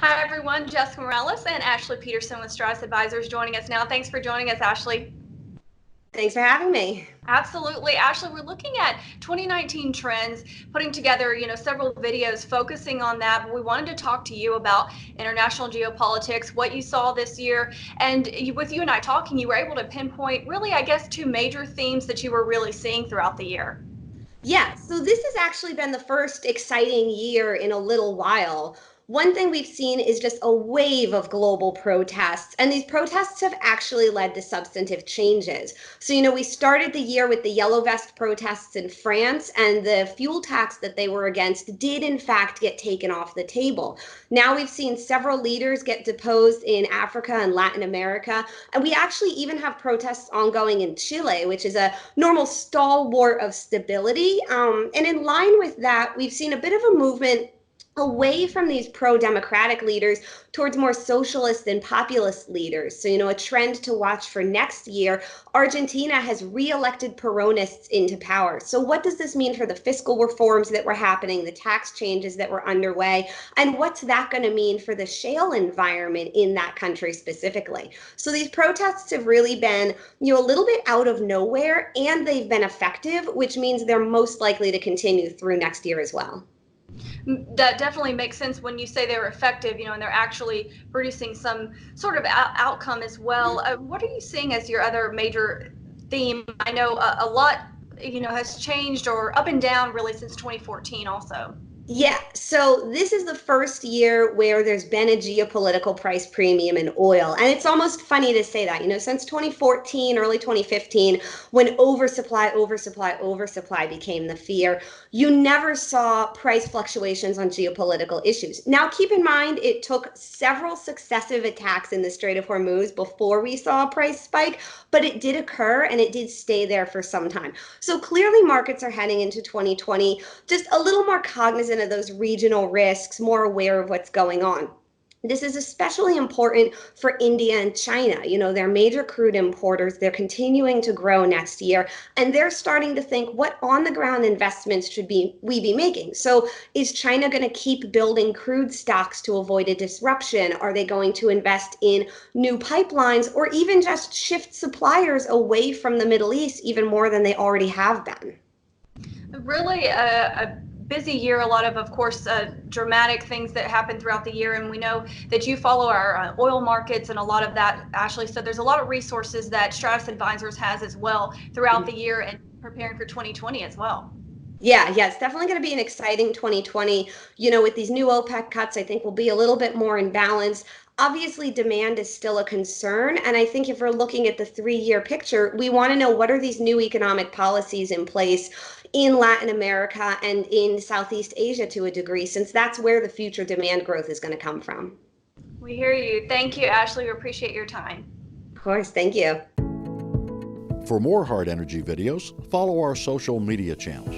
Hi, everyone. Jessica Morales and Ashley Peterson with Stratas Advisors joining us now. Thanks for joining us, Ashley. Thanks for having me. Absolutely. Ashley, we're looking at 2019 trends, putting together, several videos focusing on that. But we wanted to talk to you about international geopolitics, what you saw this year. And with you and I talking, you were able to pinpoint really, I guess, two major themes that you were really seeing throughout the year. Yeah, so this has actually been the first exciting year in a little while. One thing we've seen is just a wave of global protests, and these protests have actually led to substantive changes. So, we started the year with the yellow vest protests in France, and the fuel tax that they were against did, in fact, get taken off the table. Now we've seen several leaders get deposed in Africa and Latin America, and we actually even have protests ongoing in Chile, which is a normal stalwart of stability. And in line with that, we've seen a bit of a movement away from these pro-democratic leaders towards more socialist and populist leaders. So, a trend to watch for next year. Argentina has re-elected Peronists into power. So what does this mean for the fiscal reforms that were happening, the tax changes that were underway, and what's that going to mean for the shale environment in that country specifically? So these protests have really been, a little bit out of nowhere, and they've been effective, which means they're most likely to continue through next year as well. That definitely makes sense when you say they're effective, and they're actually producing some sort of outcome as well. What are you seeing as your other major theme? I know a lot, has changed or up and down really since 2014 also. Yeah, so this is the first year where there's been a geopolitical price premium in oil. And it's almost funny to say that, since 2014, early 2015, when oversupply became the fear, you never saw price fluctuations on geopolitical issues. Now, keep in mind, it took several successive attacks in the Strait of Hormuz before we saw a price spike, but it did occur and it did stay there for some time. So clearly, markets are heading into 2020 just a little more cognizant of those regional risks, more aware of what's going on. This is especially important for India and China. They're major crude importers. They're continuing to grow next year, and they're starting to think, what on the ground investments should we be making? So is China going to keep building crude stocks to avoid a disruption? Are they going to invest in new pipelines, or even just shift suppliers away from the Middle East even more than they already have been? Really a busy year, a lot of course, dramatic things that happen throughout the year. And we know that you follow our oil markets and a lot of that, Ashley. So there's a lot of resources that Stratus Advisors has as well throughout the year and preparing for 2020 as well. Yeah, it's definitely going to be an exciting 2020. With these new OPEC cuts, I think we'll be a little bit more in balance. Obviously, demand is still a concern. And I think if we're looking at the 3-year picture, we want to know, what are these new economic policies in place in Latin America and in Southeast Asia to a degree, since that's where the future demand growth is going to come from. We hear you. Thank you, Ashley. We appreciate your time. Of course, thank you. For more Hart Energy videos, follow our social media channels.